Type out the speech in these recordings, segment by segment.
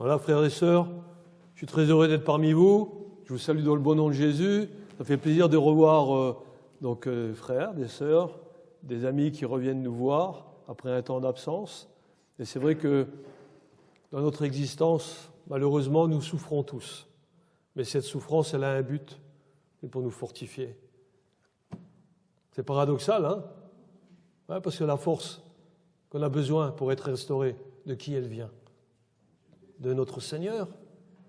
Voilà, frères et sœurs, je suis très heureux d'être parmi vous. Je vous salue dans le bon nom de Jésus. Ça fait plaisir de revoir frères, des sœurs, des amis qui reviennent nous voir après un temps d'absence. Et c'est vrai que dans notre existence, malheureusement, nous souffrons tous. Mais cette souffrance, elle a un but, c'est pour nous fortifier. C'est paradoxal, hein? Ouais, parce que la force qu'on a besoin pour être restauré, de qui elle vient? De notre Seigneur.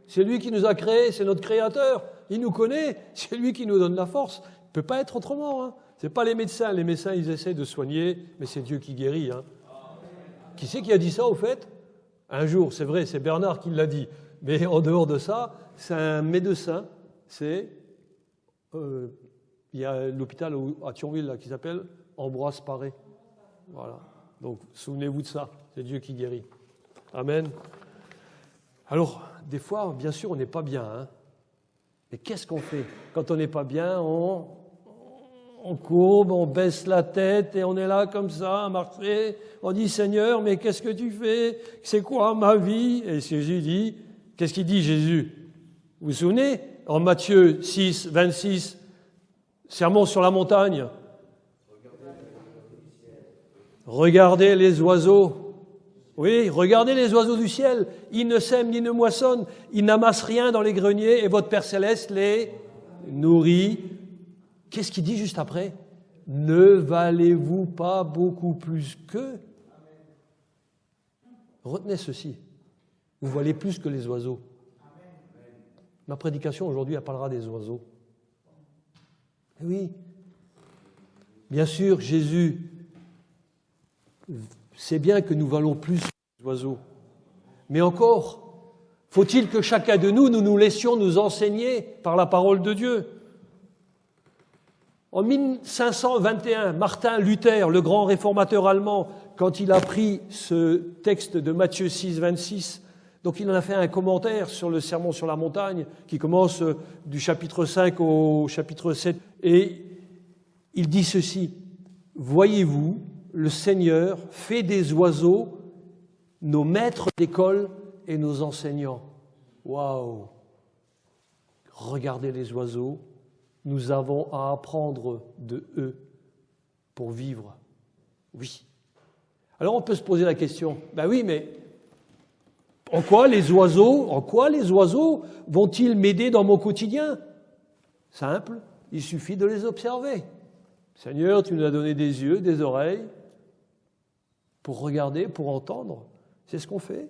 C'est lui qui nous a créés, c'est notre Créateur. Il nous connaît, c'est lui qui nous donne la force. Il ne peut pas être autrement. Hein. Ce n'est pas les médecins. Les médecins, ils essaient de soigner, mais c'est Dieu qui guérit. Hein. Qui c'est qui a dit ça, au fait? Un jour, c'est vrai, c'est Bernard qui l'a dit. Mais en dehors de ça, c'est un médecin. Il y a l'hôpital à Thionville là, qui s'appelle Ambroise Paré. Voilà. Donc, souvenez-vous de ça. C'est Dieu qui guérit. Amen. Alors, des fois, bien sûr, on n'est pas bien. Hein. Mais qu'est-ce qu'on fait? Quand on n'est pas bien, on courbe, on baisse la tête et on est là comme ça, à marcher. On dit, Seigneur, mais qu'est-ce que tu fais? C'est quoi ma vie? Et Jésus dit, qu'est-ce qu'il dit Jésus? Vous vous souvenez? En Matthieu 6, 26, Sermon sur la montagne. Regardez les oiseaux. Oui, regardez les oiseaux du ciel. Ils ne sèment ni ne moissonnent. Ils n'amassent rien dans les greniers et votre Père Céleste les nourrit. Qu'est-ce qu'il dit juste après? Ne valez-vous pas beaucoup plus qu'eux? Retenez ceci. Vous valez plus que les oiseaux. Ma prédication aujourd'hui, elle parlera des oiseaux. Et oui. Bien sûr, Jésus, c'est bien que nous valons plus que les oiseaux. Mais encore, faut-il que chacun de nous nous laissions nous enseigner par la parole de Dieu. En 1521, Martin Luther, le grand réformateur allemand, quand il a pris ce texte de Matthieu 6, 26, donc il en a fait un commentaire sur le Sermon sur la montagne, qui commence du chapitre 5 au chapitre 7, et il dit ceci, « Voyez-vous, le Seigneur fait des oiseaux nos maîtres d'école et nos enseignants. » Waouh! Regardez les oiseaux, nous avons à apprendre de eux pour vivre. Oui. Alors on peut se poser la question, ben oui, mais en quoi les oiseaux vont-ils m'aider dans mon quotidien? Simple, il suffit de les observer. Seigneur, tu nous as donné des yeux, des oreilles, pour regarder, pour entendre. C'est ce qu'on fait.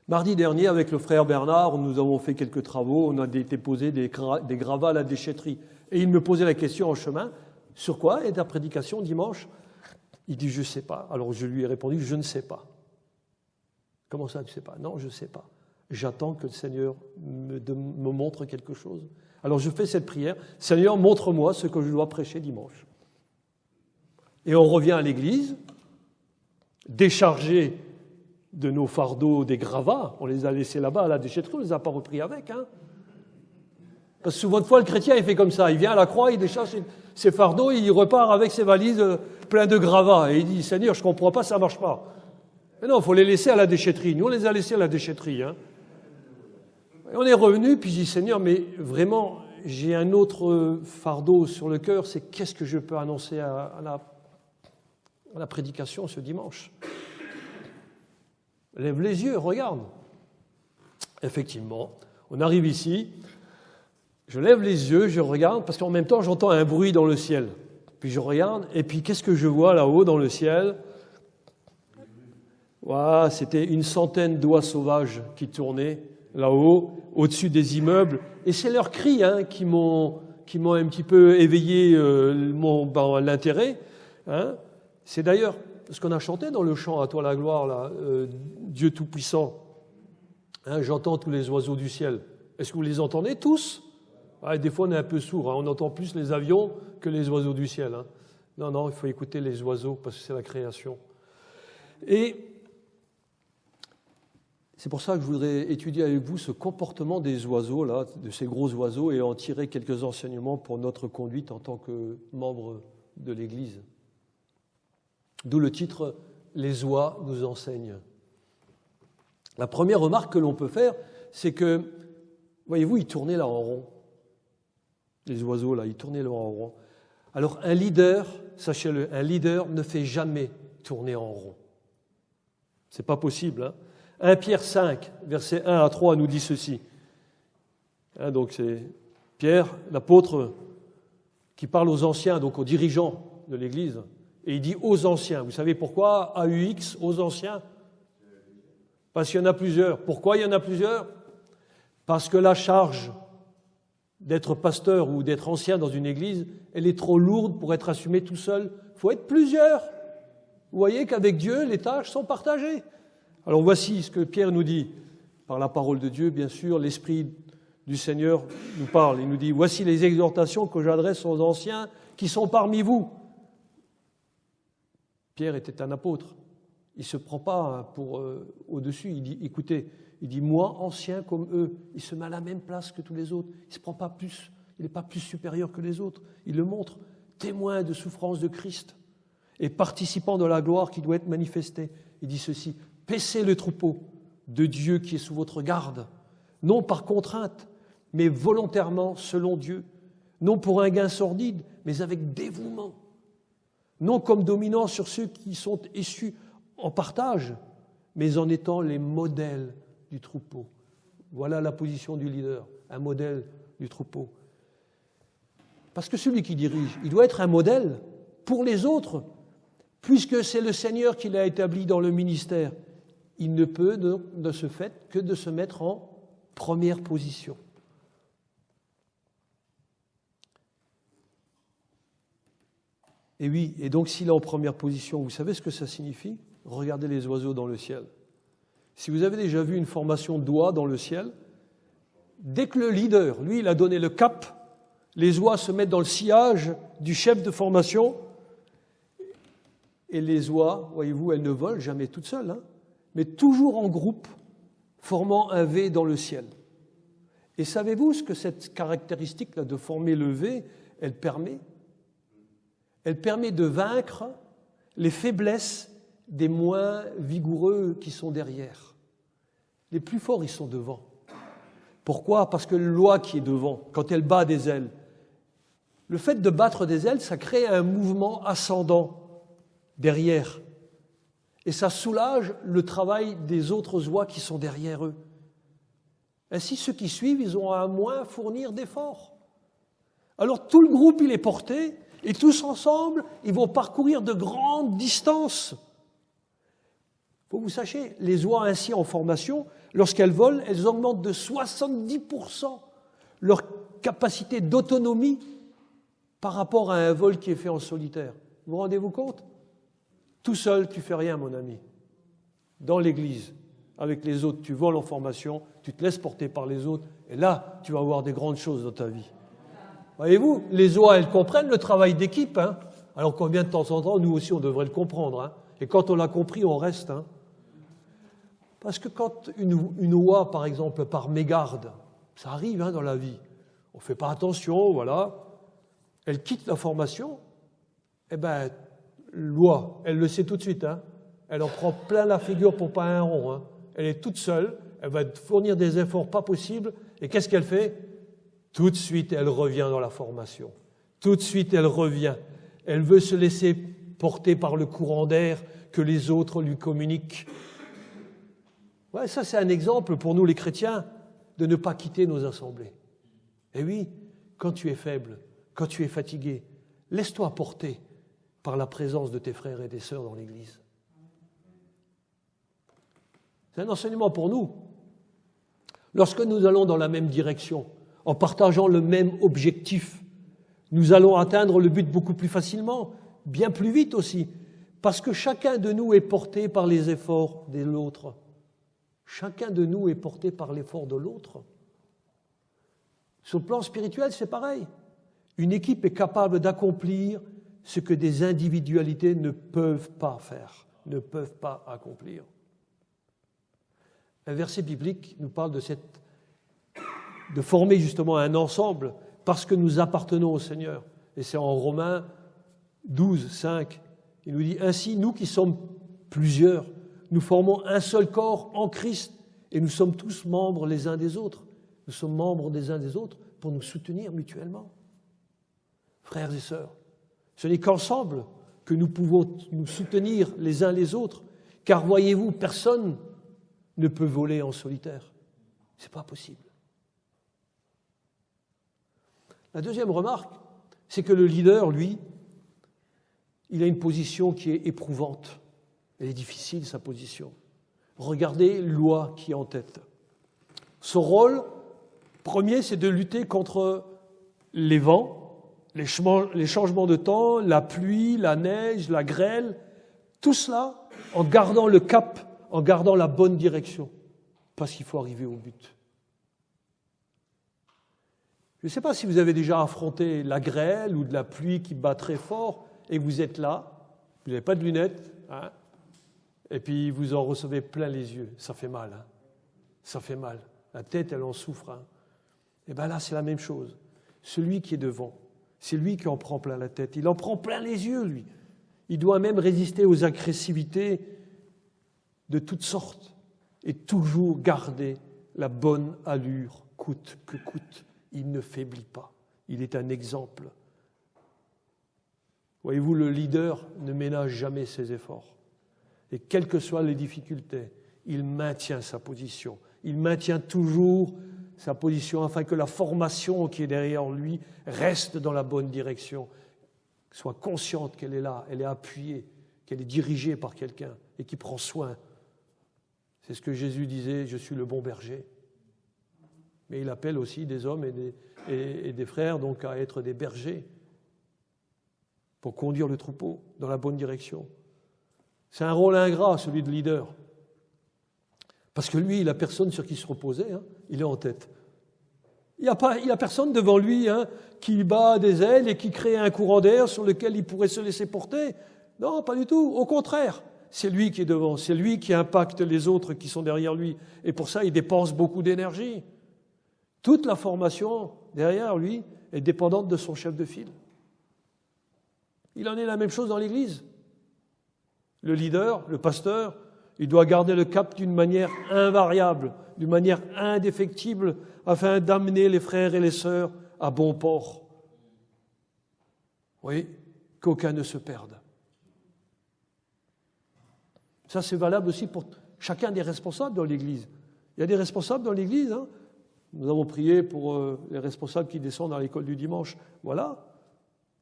Mardi dernier, avec le frère Bernard, nous avons fait quelques travaux, on a déposé des gravats à la déchetterie. Et il me posait la question en chemin, sur quoi est ta prédication dimanche? Il dit, je ne sais pas. Alors je lui ai répondu, je ne sais pas. Comment ça, tu ne sais pas? Non, je ne sais pas. J'attends que le Seigneur me montre quelque chose. Alors je fais cette prière, Seigneur, montre-moi ce que je dois prêcher dimanche. Et on revient à l'église, déchargé de nos fardeaux, des gravats, on les a laissés là-bas à la déchetterie, on ne les a pas repris avec. Hein. Parce que souvent de fois, le chrétien, il fait comme ça, il vient à la croix, il décharge ses fardeaux, il repart avec ses valises pleines de gravats. Et il dit, Seigneur, je ne comprends pas, ça ne marche pas. Mais non, il faut les laisser à la déchetterie. Nous, on les a laissés à la déchetterie. Hein. Et on est revenu, puis je dis, Seigneur, mais vraiment, j'ai un autre fardeau sur le cœur, c'est qu'est-ce que je peux annoncer à la prédication ce dimanche? Lève les yeux, regarde. Effectivement, on arrive ici, je lève les yeux, je regarde, parce qu'en même temps, j'entends un bruit dans le ciel. Puis je regarde, et puis qu'est-ce que je vois là-haut dans le ciel? Voilà, c'était une centaine d'oies sauvages qui tournaient là-haut, au-dessus des immeubles. Et c'est leurs cris qui m'ont un petit peu éveillé l'intérêt. Hein. C'est d'ailleurs ce qu'on a chanté dans le chant « À toi la gloire », là, Dieu Tout-Puissant. Hein, j'entends tous les oiseaux du ciel. Est-ce que vous les entendez tous? Des fois, on est un peu sourd. Hein, on entend plus les avions que les oiseaux du ciel. Hein. Non, il faut écouter les oiseaux parce que c'est la création. Et c'est pour ça que je voudrais étudier avec vous ce comportement des oiseaux, là, de ces gros oiseaux, et en tirer quelques enseignements pour notre conduite en tant que membre de l'Église. D'où le titre « Les oies nous enseignent ». La première remarque que l'on peut faire, c'est que, voyez-vous, ils tournaient là en rond. Les oiseaux, là, ils tournaient là en rond. Alors, un leader, sachez-le, un leader ne fait jamais tourner en rond. C'est pas possible. Hein. 1 Pierre 5, versets 1 à 3, nous dit ceci. Hein, donc, c'est Pierre, l'apôtre, qui parle aux anciens, donc aux dirigeants de l'Église, et il dit aux anciens. Vous savez pourquoi AUX, aux anciens? Parce qu'il y en a plusieurs. Pourquoi il y en a plusieurs? Parce que la charge d'être pasteur ou d'être ancien dans une église, elle est trop lourde pour être assumée tout seul. Il faut être plusieurs. Vous voyez qu'avec Dieu, les tâches sont partagées. Alors voici ce que Pierre nous dit, par la parole de Dieu, bien sûr, l'Esprit du Seigneur nous parle. Il nous dit, voici les exhortations que j'adresse aux anciens qui sont parmi vous. Pierre était un apôtre. Il ne se prend pas pour au-dessus. Il dit, écoutez, il dit, moi, ancien comme eux, il se met à la même place que tous les autres. Il ne se prend pas plus, il n'est pas plus supérieur que les autres. Il le montre, témoin de souffrance de Christ et participant de la gloire qui doit être manifestée. Il dit ceci, paissez le troupeau de Dieu qui est sous votre garde, non par contrainte, mais volontairement selon Dieu, non pour un gain sordide, mais avec dévouement, non comme dominant sur ceux qui sont issus en partage, mais en étant les modèles du troupeau. Voilà la position du leader, un modèle du troupeau. Parce que celui qui dirige, il doit être un modèle pour les autres, puisque c'est le Seigneur qui l'a établi dans le ministère. Il ne peut de ce fait que de se mettre en première position. Et oui, et donc s'il est en première position, vous savez ce que ça signifie? Regardez les oiseaux dans le ciel. Si vous avez déjà vu une formation d'oies dans le ciel, dès que le leader, lui, il a donné le cap, les oies se mettent dans le sillage du chef de formation, et les oies, voyez-vous, elles ne volent jamais toutes seules, hein, mais toujours en groupe, formant un V dans le ciel. Et savez-vous ce que cette caractéristique-là de former le V, elle permet? Elle permet de vaincre les faiblesses des moins vigoureux qui sont derrière. Les plus forts, ils sont devant. Pourquoi? Parce que l'oie qui est devant, quand elle bat des ailes, le fait de battre des ailes, ça crée un mouvement ascendant derrière. Et ça soulage le travail des autres oies qui sont derrière eux. Ainsi, ceux qui suivent, ils ont à moins fournir d'efforts. Alors tout le groupe, il est porté, et tous ensemble, ils vont parcourir de grandes distances. Il faut que vous sachiez, les oies ainsi en formation, lorsqu'elles volent, elles augmentent de 70% leur capacité d'autonomie par rapport à un vol qui est fait en solitaire. Vous vous rendez-vous compte? Tout seul, tu ne fais rien, mon ami. Dans l'église, avec les autres, tu voles en formation, tu te laisses porter par les autres, et là, tu vas avoir des grandes choses dans ta vie. Voyez-vous, les oies, elles comprennent le travail d'équipe, hein. Alors combien de temps en temps, nous aussi, on devrait le comprendre, hein. Et quand on l'a compris, on reste, hein. Parce que quand une oie, par exemple, par mégarde, ça arrive, hein, dans la vie, on ne fait pas attention, voilà, elle quitte la formation, eh bien, l'oie, elle le sait tout de suite, hein. Elle en prend plein la figure pour pas un rond, hein. Elle est toute seule, elle va fournir des efforts pas possibles, et qu'est-ce qu'elle fait? Tout de suite, elle revient dans la formation. Tout de suite, elle revient. Elle veut se laisser porter par le courant d'air que les autres lui communiquent. Ouais, ça, c'est un exemple pour nous, les chrétiens, de ne pas quitter nos assemblées. Et oui, quand tu es faible, quand tu es fatigué, laisse-toi porter par la présence de tes frères et tes sœurs dans l'Église. C'est un enseignement pour nous. Lorsque nous allons dans la même direction, en partageant le même objectif, nous allons atteindre le but beaucoup plus facilement, bien plus vite aussi, parce que chacun de nous est porté par les efforts de l'autre. Chacun de nous est porté par l'effort de l'autre. Sur le plan spirituel, c'est pareil. Une équipe est capable d'accomplir ce que des individualités ne peuvent pas faire, ne peuvent pas accomplir. Un verset biblique nous parle de former justement un ensemble parce que nous appartenons au Seigneur. Et c'est en Romains 12, 5. Il nous dit « Ainsi, nous qui sommes plusieurs, nous formons un seul corps en Christ Et nous sommes tous membres les uns des autres. Nous sommes membres des uns des autres pour nous soutenir mutuellement. Frères et sœurs, ce n'est qu'ensemble que nous pouvons nous soutenir les uns les autres, car voyez-vous, personne ne peut voler en solitaire. Ce n'est pas possible. La deuxième remarque, c'est que le leader, lui, il a une position qui est éprouvante. Elle est difficile, sa position. Regardez Loi qui est en tête. Son rôle premier, c'est de lutter contre les vents, les changements de temps, la pluie, la neige, la grêle, tout cela en gardant le cap, en gardant la bonne direction, parce qu'il faut arriver au but. Je ne sais pas si vous avez déjà affronté la grêle ou de la pluie qui bat très fort et vous êtes là, vous n'avez pas de lunettes, hein, et puis vous en recevez plein les yeux. Ça fait mal, hein, ça fait mal. La tête, elle en souffre. Hein. Et bien là, c'est la même chose. Celui qui est devant, c'est lui qui en prend plein la tête. Il en prend plein les yeux, lui. Il doit même résister aux agressivités de toutes sortes et toujours garder la bonne allure, coûte que coûte. Il ne faiblit pas. Il est un exemple. Voyez-vous, le leader ne ménage jamais ses efforts. Et quelles que soient les difficultés, il maintient sa position. Il maintient toujours sa position afin que la formation qui est derrière lui reste dans la bonne direction, soit consciente qu'elle est là, elle est appuyée, qu'elle est dirigée par quelqu'un et qui prend soin. C'est ce que Jésus disait, je suis le bon berger. Mais il appelle aussi des hommes et des frères donc à être des bergers pour conduire le troupeau dans la bonne direction. C'est un rôle ingrat, celui de leader. Parce que lui, il n'a personne sur qui se reposer, hein, il est en tête. Il n'a personne devant lui hein, qui bat des ailes et qui crée un courant d'air sur lequel il pourrait se laisser porter. Non, pas du tout. Au contraire, c'est lui qui est devant, c'est lui qui impacte les autres qui sont derrière lui. Et pour ça, il dépense beaucoup d'énergie. Toute la formation derrière lui est dépendante de son chef de file. Il en est la même chose dans l'Église. Le leader, le pasteur, il doit garder le cap d'une manière invariable, d'une manière indéfectible, afin d'amener les frères et les sœurs à bon port. Oui, qu'aucun ne se perde. Ça, c'est valable aussi pour chacun des responsables dans l'Église. Il y a des responsables dans l'Église, hein. Nous avons prié pour les responsables qui descendent à l'école du dimanche. Voilà.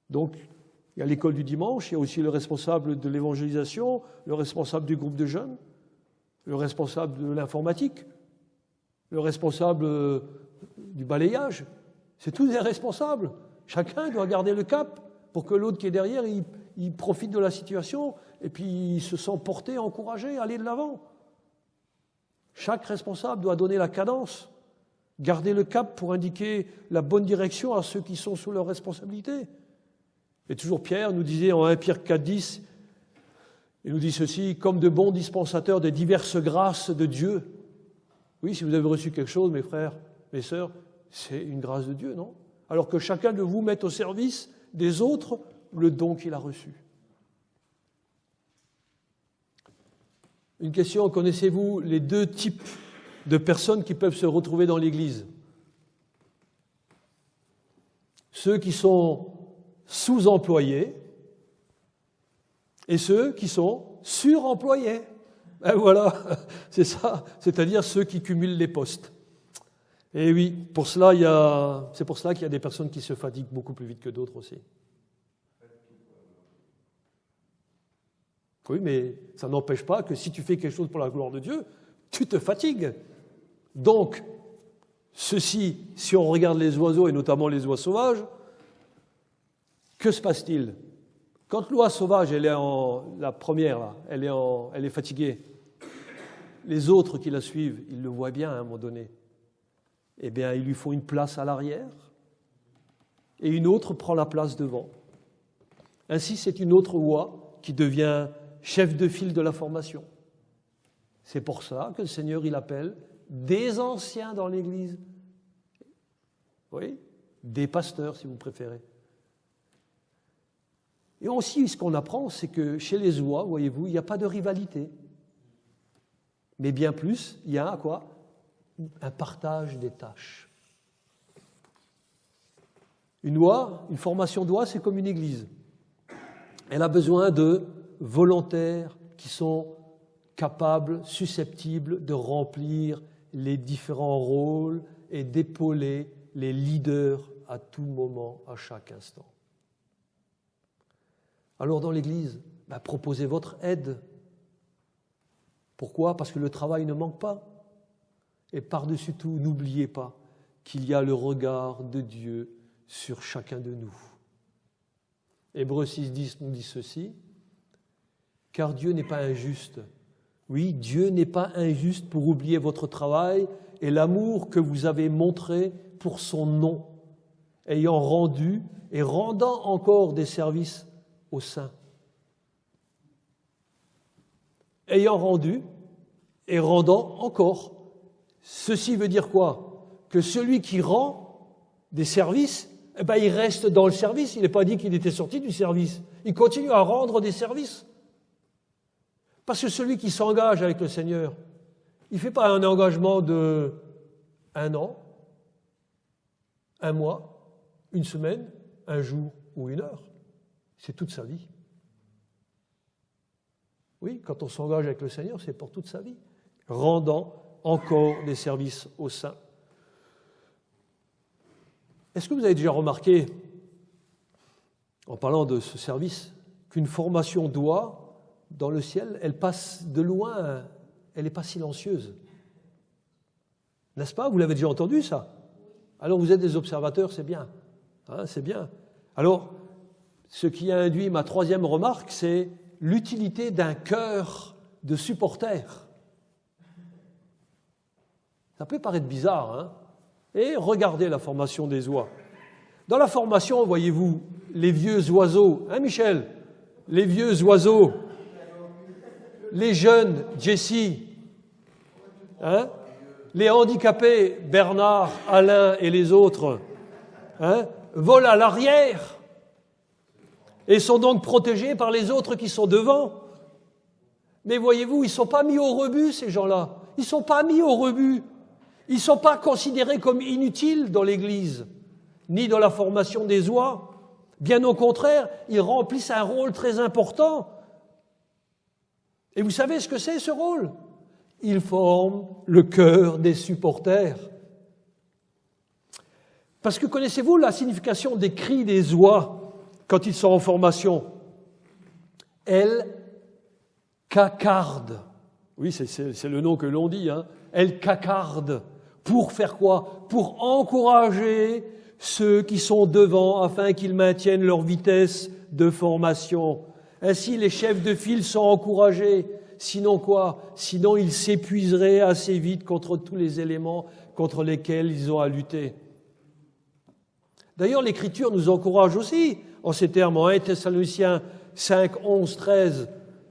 Donc, il y a l'école du dimanche, il y a aussi le responsable de l'évangélisation, le responsable du groupe de jeunes, le responsable de l'informatique, le responsable du balayage. C'est tous des responsables. Chacun doit garder le cap pour que l'autre qui est derrière, il profite de la situation et puis il se sent porté, encouragé, aller de l'avant. Chaque responsable doit donner la cadence, garder le cap pour indiquer la bonne direction à ceux qui sont sous leur responsabilité. Et toujours Pierre nous disait en 1 Pierre 4,10, il nous dit ceci, comme de bons dispensateurs des diverses grâces de Dieu. Oui, si vous avez reçu quelque chose, mes frères, mes sœurs, c'est une grâce de Dieu, non? Alors que chacun de vous mette au service des autres le don qu'il a reçu. Une question, connaissez-vous les deux types de personnes qui peuvent se retrouver dans l'Église? Ceux qui sont sous-employés et ceux qui sont suremployés. Et voilà, c'est ça, c'est-à-dire ceux qui cumulent les postes. Et oui, c'est pour cela qu'il y a des personnes qui se fatiguent beaucoup plus vite que d'autres aussi. Oui, mais ça n'empêche pas que si tu fais quelque chose pour la gloire de Dieu, tu te fatigues. Donc, ceci, si on regarde les oiseaux, et notamment les oies sauvages, que se passe-t-il? Quand l'oie sauvage, elle est la première, là, elle est fatiguée, les autres qui la suivent, ils le voient bien à un moment donné. Eh bien, il lui faut une place à l'arrière, et une autre prend la place devant. Ainsi, c'est une autre oie qui devient chef de file de la formation. C'est pour ça que le Seigneur, il appelle des anciens dans l'Église. Oui, des pasteurs, si vous préférez. Et aussi, ce qu'on apprend, c'est que chez les oies, voyez-vous, il n'y a pas de rivalité. Mais bien plus, il y a quoi? un partage des tâches. Une formation d'oie, c'est comme une église. Elle a besoin de volontaires qui sont capables, susceptibles de remplir les différents rôles et d'épauler les leaders à tout moment, à chaque instant. Alors dans l'Église, proposez votre aide. Pourquoi ? Parce que le travail ne manque pas. Et par-dessus tout, n'oubliez pas qu'il y a le regard de Dieu sur chacun de nous. Hébreux 6,10 nous dit ceci, « Car Dieu n'est pas injuste. » Oui, Dieu n'est pas injuste pour oublier votre travail et l'amour que vous avez montré pour son nom, ayant rendu et rendant encore des services aux saints. Ayant rendu et rendant encore. Ceci veut dire quoi ? Que celui qui rend des services, il reste dans le service. Il n'est pas dit qu'il était sorti du service. Il continue à rendre des services. Parce que celui qui s'engage avec le Seigneur, il ne fait pas un engagement de 1 an, 1 mois, 1 semaine, 1 jour ou 1 heure. C'est toute sa vie. Oui, quand on s'engage avec le Seigneur, c'est pour toute sa vie. Rendant encore des services aux saints. Est-ce que vous avez déjà remarqué, en parlant de ce service, qu'une formation d'oie, dans le ciel, elle passe de loin, elle n'est pas silencieuse. N'est-ce pas ? Vous l'avez déjà entendu, ça ? Alors vous êtes des observateurs, c'est bien. C'est bien. Alors, ce qui a induit ma 3e remarque, c'est l'utilité d'un cœur de supporters. Ça peut paraître bizarre, Et regardez la formation des oies. Dans la formation, voyez-vous, les vieux oiseaux, Michel ? Les vieux oiseaux, les jeunes, Jessie, les handicapés, Bernard, Alain et les autres, volent à l'arrière et sont donc protégés par les autres qui sont devant. Mais voyez-vous, ils ne sont pas mis au rebut, ces gens-là. Ils ne sont pas mis au rebut. Ils ne sont pas considérés comme inutiles dans l'Église, ni dans la formation des oies. Bien au contraire, ils remplissent un rôle très important. Et vous savez ce que c'est, ce rôle ? Ils forment le cœur des supporters. Parce que connaissez-vous la signification des cris des oies quand ils sont en formation ? Elles cacardent. Oui, c'est le nom que l'on dit. Elles cacardent. Pour faire quoi ? Pour encourager ceux qui sont devant afin qu'ils maintiennent leur vitesse de formation. Ainsi, les chefs de file sont encouragés. Sinon quoi ? Sinon, ils s'épuiseraient assez vite contre tous les éléments contre lesquels ils ont à lutter. D'ailleurs, l'Écriture nous encourage aussi en ces termes, en 1 Thessaloniciens 5, 11, 13,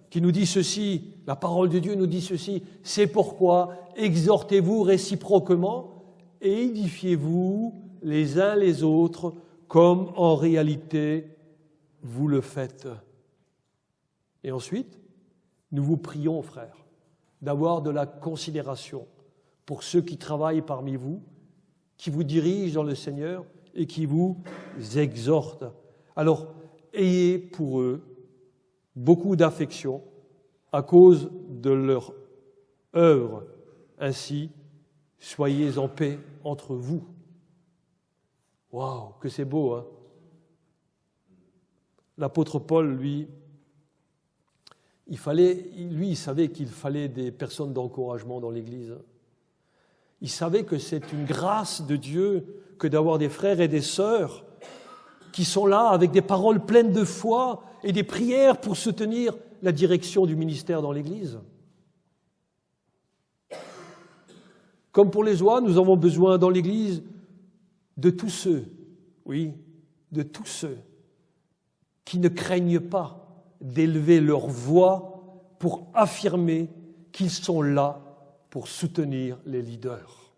qui nous dit ceci, la parole de Dieu nous dit ceci, « C'est pourquoi exhortez-vous réciproquement et édifiez-vous les uns les autres comme en réalité vous le faites. » Et ensuite, nous vous prions, frères, d'avoir de la considération pour ceux qui travaillent parmi vous, qui vous dirigent dans le Seigneur et qui vous exhortent. Alors, ayez pour eux beaucoup d'affection à cause de leur œuvre. Ainsi, soyez en paix entre vous. Waouh, que c'est beau, L'apôtre Paul, lui, il savait qu'il fallait des personnes d'encouragement dans l'Église. Il savait que c'est une grâce de Dieu que d'avoir des frères et des sœurs qui sont là avec des paroles pleines de foi et des prières pour soutenir la direction du ministère dans l'Église. Comme pour les oies, nous avons besoin dans l'Église de tous ceux, de tous ceux qui ne craignent pas d'élever leur voix pour affirmer qu'ils sont là pour soutenir les leaders.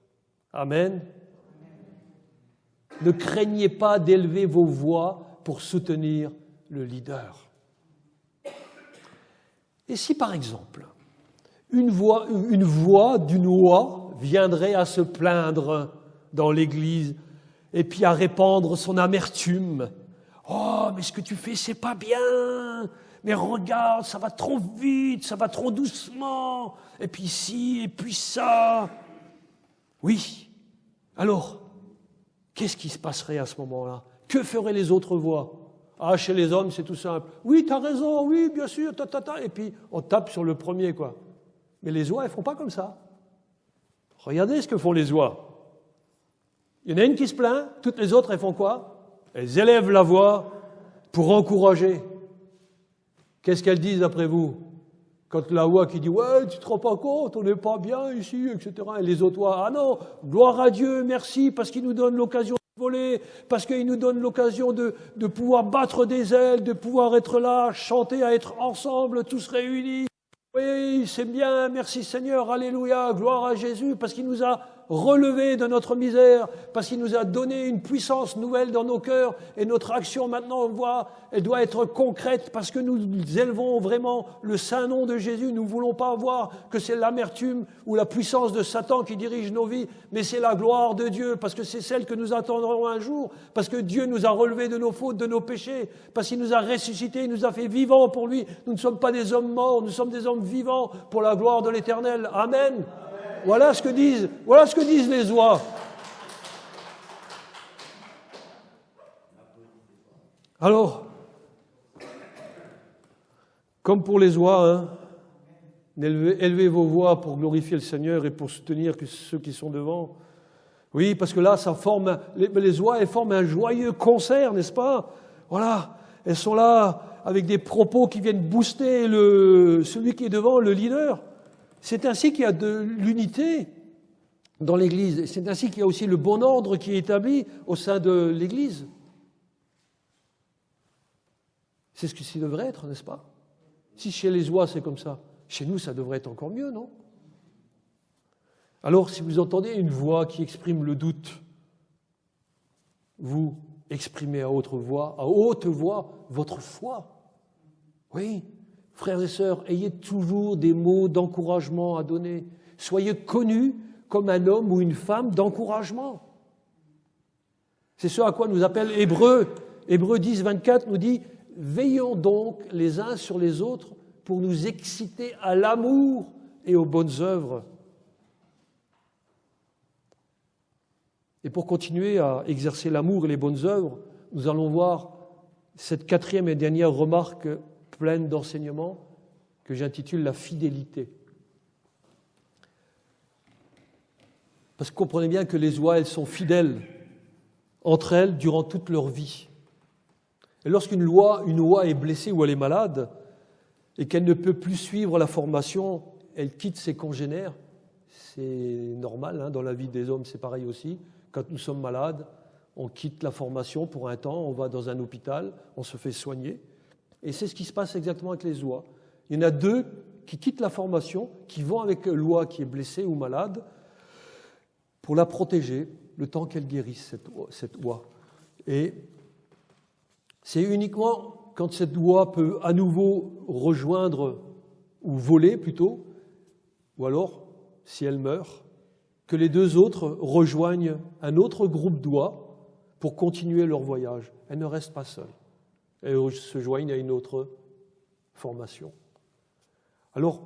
Amen. Ne craignez pas d'élever vos voix pour soutenir le leader. Et si, par exemple, une voix d'une oie viendrait à se plaindre dans l'Église et puis à répandre son amertume. Oh, mais ce que tu fais, c'est pas bien. Mais regarde, ça va trop vite, ça va trop doucement. Et puis ci, et puis ça. Oui. Alors, qu'est-ce qui se passerait à ce moment-là? Que feraient les autres voix? Ah, chez les hommes, c'est tout simple. Oui, t'as raison, oui, bien sûr, Et puis, on tape sur le premier, quoi. Mais les oies, elles font pas comme ça. Regardez ce que font les oies. Il y en a une qui se plaint, toutes les autres, elles font quoi? Elles élèvent la voix pour encourager. Qu'est-ce qu'elles disent après vous? Quand la oie qui dit « Ouais, tu te rends pas compte, on n'est pas bien ici, etc. » Et les autres oies « Ah non, gloire à Dieu, merci, parce qu'il nous donne l'occasion de voler, parce qu'il nous donne l'occasion de pouvoir battre des ailes, de pouvoir être là, chanter, à être ensemble, tous réunis. Oui, c'est bien, merci Seigneur, alléluia, gloire à Jésus, parce qu'il nous a relevés de notre misère, parce qu'il nous a donné une puissance nouvelle dans nos cœurs, et notre action maintenant, on voit, elle doit être concrète, parce que nous élevons vraiment le saint nom de Jésus. Nous ne voulons pas voir que c'est l'amertume ou la puissance de Satan qui dirige nos vies, mais c'est la gloire de Dieu, parce que c'est celle que nous attendrons un jour, parce que Dieu nous a relevés de nos fautes, de nos péchés, parce qu'il nous a ressuscités, il nous a fait vivants pour lui. Nous ne sommes pas des hommes morts, nous sommes des hommes vivants pour la gloire de l'Éternel. Amen. Voilà ce que disent les oies. Alors, comme pour les oies, élevez vos voix pour glorifier le Seigneur et pour soutenir ceux qui sont devant. Oui, parce que là, les oies, elles forment un joyeux concert, n'est-ce pas? Voilà, elles sont là avec des propos qui viennent booster celui qui est devant, le leader. C'est ainsi qu'il y a de l'unité dans l'Église. C'est ainsi qu'il y a aussi le bon ordre qui est établi au sein de l'Église. C'est ce que ça devrait être, n'est-ce pas? Si chez les oies c'est comme ça, chez nous ça devrait être encore mieux, non? Alors si vous entendez une voix qui exprime le doute, vous exprimez à haute voix votre foi. Oui. Frères et sœurs, ayez toujours des mots d'encouragement à donner. Soyez connus comme un homme ou une femme d'encouragement. C'est ce à quoi nous appelle Hébreux. Hébreux 10, 24 nous dit « Veillons donc les uns sur les autres pour nous exciter à l'amour et aux bonnes œuvres. » Et pour continuer à exercer l'amour et les bonnes œuvres, nous allons voir cette quatrième et dernière remarque pleine d'enseignements que j'intitule la fidélité. Parce que comprenez bien que les oies, elles sont fidèles entre elles durant toute leur vie. Et lorsqu'une oie est blessée ou elle est malade et qu'elle ne peut plus suivre la formation, elle quitte ses congénères. C'est normal, dans la vie des hommes, c'est pareil aussi. Quand nous sommes malades, on quitte la formation pour un temps, on va dans un hôpital, on se fait soigner. Et c'est ce qui se passe exactement avec les oies. Il y en a deux qui quittent la formation, qui vont avec l'oie qui est blessée ou malade pour la protéger le temps qu'elle guérisse, cette oie. Et c'est uniquement quand cette oie peut à nouveau rejoindre, ou voler plutôt, ou alors, si elle meurt, que les deux autres rejoignent un autre groupe d'oies pour continuer leur voyage. Elles ne restent pas seules. Elles se joignent à une autre formation. Alors,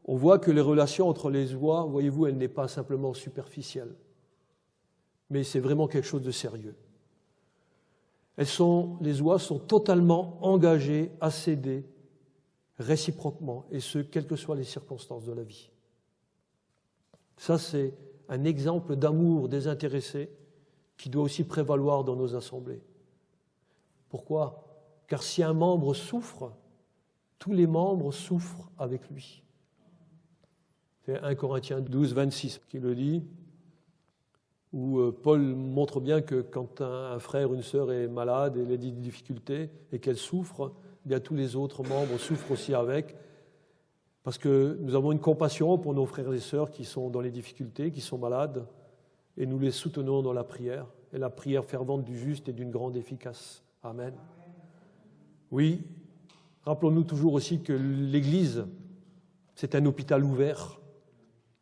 on voit que les relations entre les oies, voyez-vous, elle n'est pas simplement superficielle, mais c'est vraiment quelque chose de sérieux. Les oies sont totalement engagées à s'aider réciproquement, et ce, quelles que soient les circonstances de la vie. Ça, c'est un exemple d'amour désintéressé qui doit aussi prévaloir dans nos assemblées. Pourquoi ? Car si un membre souffre, tous les membres souffrent avec lui. C'est 1 Corinthiens 12, 26 qui le dit, où Paul montre bien que quand un frère ou une sœur est malade et il a des difficultés et qu'elle souffre, bien tous les autres membres souffrent aussi avec, parce que nous avons une compassion pour nos frères et sœurs qui sont dans les difficultés, qui sont malades, et nous les soutenons dans la prière, et la prière fervente du juste est d'une grande efficace. Amen. Oui, rappelons-nous toujours aussi que l'Église, c'est un hôpital ouvert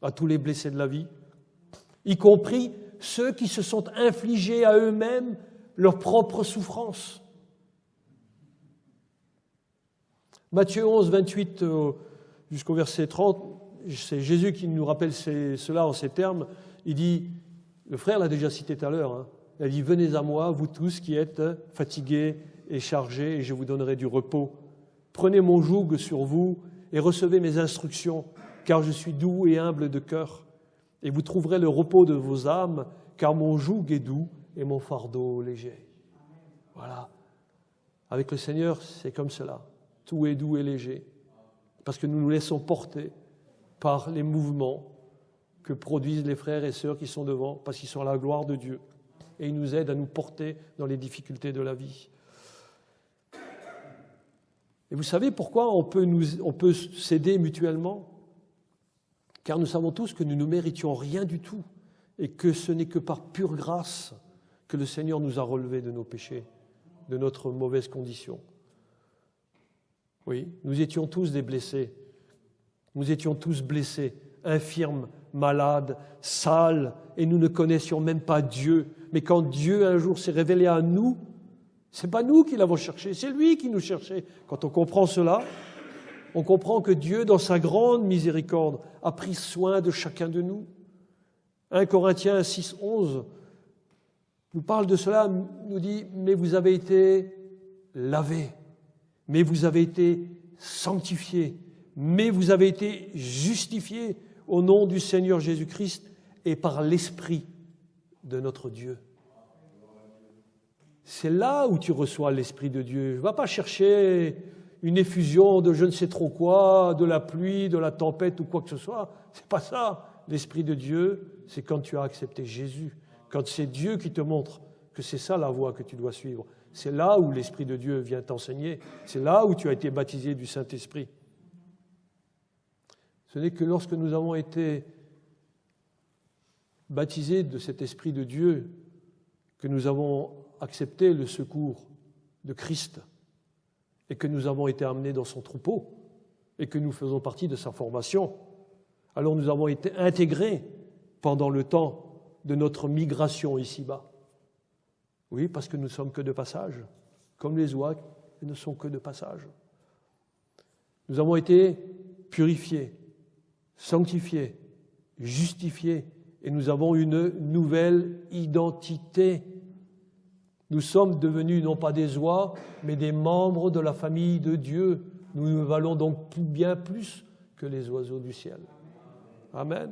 à tous les blessés de la vie, y compris ceux qui se sont infligés à eux-mêmes leur propre souffrance. Matthieu 11, 28 jusqu'au verset 30, c'est Jésus qui nous rappelle cela en ces termes. Il dit, le frère l'a déjà cité tout à l'heure, il a dit « Venez à moi, vous tous qui êtes fatigués et chargés, et je vous donnerai du repos. Prenez mon joug sur vous et recevez mes instructions, car je suis doux et humble de cœur. Et vous trouverez le repos de vos âmes, car mon joug est doux et mon fardeau léger. » Voilà. Avec le Seigneur, c'est comme cela. Tout est doux et léger. Parce que nous nous laissons porter par les mouvements que produisent les frères et sœurs qui sont devant, parce qu'ils sont à la gloire de Dieu. Et ils nous aident à nous porter dans les difficultés de la vie. Et vous savez pourquoi on peut s'aider mutuellement? Car nous savons tous que nous ne méritions rien du tout et que ce n'est que par pure grâce que le Seigneur nous a relevés de nos péchés, de notre mauvaise condition. Oui, nous étions tous des blessés. Nous étions tous blessés, infirmes, malades, sales, et nous ne connaissions même pas Dieu. Mais quand Dieu un jour s'est révélé à nous, ce n'est pas nous qui l'avons cherché, c'est lui qui nous cherchait. Quand on comprend cela, on comprend que Dieu, dans sa grande miséricorde, a pris soin de chacun de nous. 1 Corinthiens 6, 11 nous parle de cela, nous dit « Mais vous avez été lavés, mais vous avez été sanctifiés, mais vous avez été justifiés au nom du Seigneur Jésus-Christ et par l'Esprit de notre Dieu. » C'est là où tu reçois l'Esprit de Dieu. Ne va pas chercher une effusion de je ne sais trop quoi, de la pluie, de la tempête ou quoi que ce soit. C'est pas ça. L'Esprit de Dieu, c'est quand tu as accepté Jésus. Quand c'est Dieu qui te montre que c'est ça la voie que tu dois suivre. C'est là où l'Esprit de Dieu vient t'enseigner. C'est là où tu as été baptisé du Saint-Esprit. Ce n'est que lorsque nous avons été baptisés de cet Esprit de Dieu que nous avons accepté le secours de Christ et que nous avons été amenés dans son troupeau et que nous faisons partie de sa formation. Alors nous avons été intégrés pendant le temps de notre migration ici-bas. Oui, parce que nous ne sommes que de passage, comme les oies ne sont que de passage. Nous avons été purifiés, sanctifiés, justifiés, et nous avons une nouvelle identité. Nous sommes devenus non pas des oies, mais des membres de la famille de Dieu. Nous ne valons donc bien plus que les oiseaux du ciel. Amen.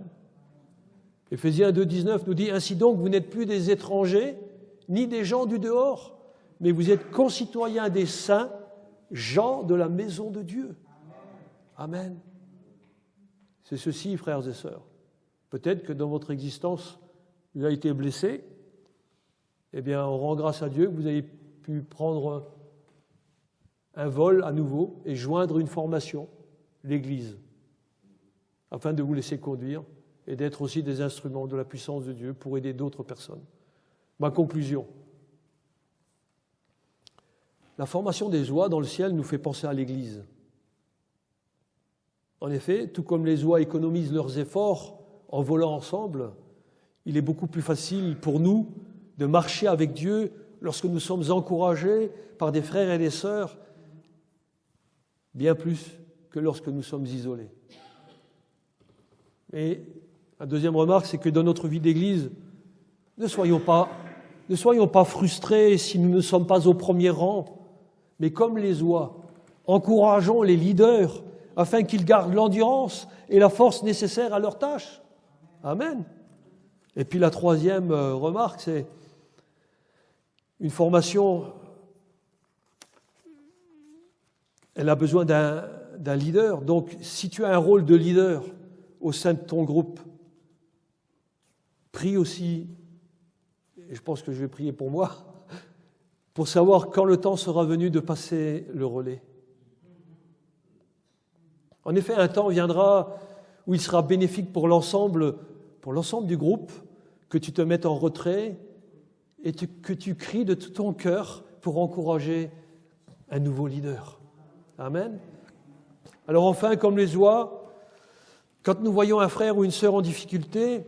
Éphésiens 2,19 nous dit « Ainsi donc, vous n'êtes plus des étrangers, ni des gens du dehors, mais vous êtes concitoyens des saints, gens de la maison de Dieu. » Amen. C'est ceci, frères et sœurs. Peut-être que dans votre existence, vous avez été blessé. Eh bien, on rend grâce à Dieu que vous avez pu prendre un vol à nouveau et joindre une formation, l'Église, afin de vous laisser conduire et d'être aussi des instruments de la puissance de Dieu pour aider d'autres personnes. Ma conclusion. La formation des oies dans le ciel nous fait penser à l'Église. En effet, tout comme les oies économisent leurs efforts en volant ensemble, il est beaucoup plus facile pour nous de marcher avec Dieu lorsque nous sommes encouragés par des frères et des sœurs, bien plus que lorsque nous sommes isolés. Et la deuxième remarque, c'est que dans notre vie d'Église, ne soyons pas frustrés si nous ne sommes pas au premier rang, mais comme les oies, encourageons les leaders afin qu'ils gardent l'endurance et la force nécessaires à leur tâche. Amen. Et puis la troisième remarque, c'est une formation, elle a besoin d'un leader. Donc, si tu as un rôle de leader au sein de ton groupe, prie aussi, et je pense que je vais prier pour moi, pour savoir quand le temps sera venu de passer le relais. En effet, un temps viendra où il sera bénéfique pour l'ensemble du groupe, que tu te mettes en retrait et que tu cries de tout ton cœur pour encourager un nouveau leader. Amen. Alors enfin, comme les oies, quand nous voyons un frère ou une sœur en difficulté,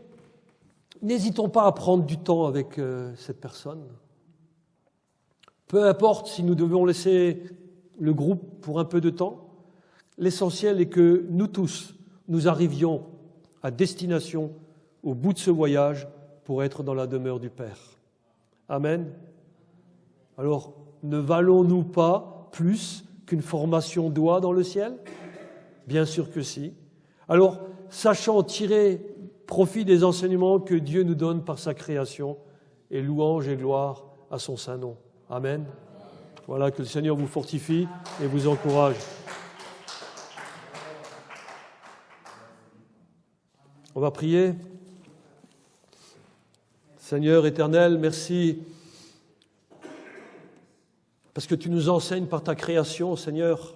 n'hésitons pas à prendre du temps avec cette personne. Peu importe si nous devons laisser le groupe pour un peu de temps, l'essentiel est que nous tous, nous arrivions à destination, au bout de ce voyage, pour être dans la demeure du Père. Amen. Alors, ne valons-nous pas plus qu'une formation doit dans le ciel? Bien sûr que si. Alors, sachant tirer profit des enseignements que Dieu nous donne par sa création, et louange et gloire à son saint nom. Amen. Voilà, que le Seigneur vous fortifie et vous encourage. On va prier. Seigneur éternel, merci parce que tu nous enseignes par ta création, Seigneur,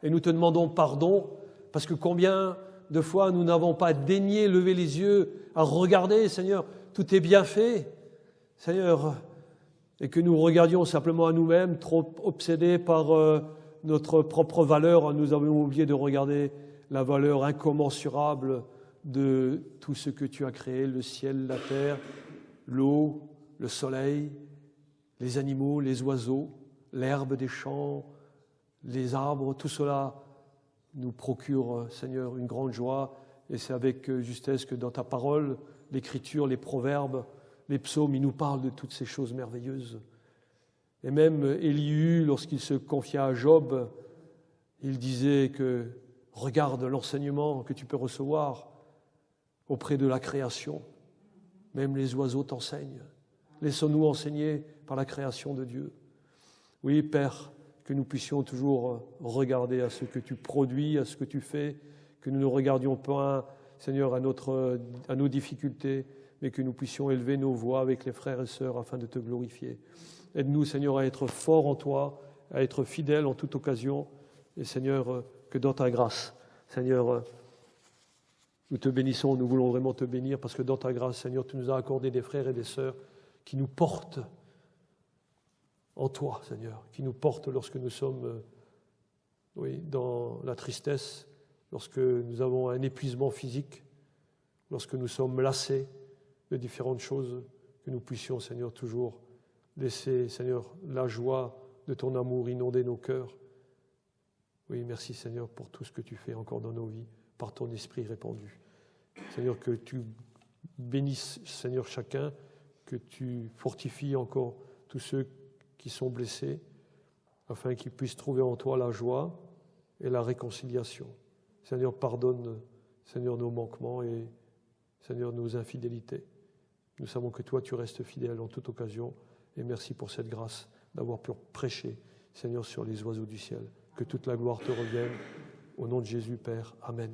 et nous te demandons pardon parce que combien de fois nous n'avons pas daigné lever les yeux à regarder, Seigneur, tout est bien fait, Seigneur, et que nous regardions simplement à nous-mêmes, trop obsédés par notre propre valeur, nous avons oublié de regarder la valeur incommensurable de tout ce que tu as créé, le ciel, la terre, l'eau, le soleil, les animaux, les oiseaux, l'herbe des champs, les arbres, tout cela nous procure, Seigneur, une grande joie. Et c'est avec justesse que dans ta parole, l'Écriture, les proverbes, les psaumes, ils nous parlent de toutes ces choses merveilleuses. Et même Élihu, lorsqu'il se confia à Job, il disait que regarde l'enseignement que tu peux recevoir auprès de la création. Même les oiseaux t'enseignent. Laissons-nous enseigner par la création de Dieu. Oui, Père, que nous puissions toujours regarder à ce que tu produis, à ce que tu fais, que nous ne regardions pas, Seigneur, à nos difficultés, mais que nous puissions élever nos voix avec les frères et sœurs afin de te glorifier. Aide-nous, Seigneur, à être forts en toi, à être fidèles en toute occasion. Et Seigneur, que dans ta grâce, Seigneur, nous te bénissons, nous voulons vraiment te bénir parce que dans ta grâce, Seigneur, tu nous as accordé des frères et des sœurs qui nous portent en toi, Seigneur, qui nous portent lorsque nous sommes dans la tristesse, lorsque nous avons un épuisement physique, lorsque nous sommes lassés de différentes choses, que nous puissions, Seigneur, toujours laisser, Seigneur, la joie de ton amour inonder nos cœurs. Oui, merci, Seigneur, pour tout ce que tu fais encore dans nos vies, par ton esprit répandu. Seigneur, que tu bénisses, Seigneur, chacun, que tu fortifies encore tous ceux qui sont blessés, afin qu'ils puissent trouver en toi la joie et la réconciliation. Seigneur, pardonne, Seigneur, nos manquements et, Seigneur, nos infidélités. Nous savons que toi, tu restes fidèle en toute occasion, et merci pour cette grâce d'avoir pu prêcher, Seigneur, sur les oiseaux du ciel. Que toute la gloire te revienne. Au nom de Jésus, Père. Amen.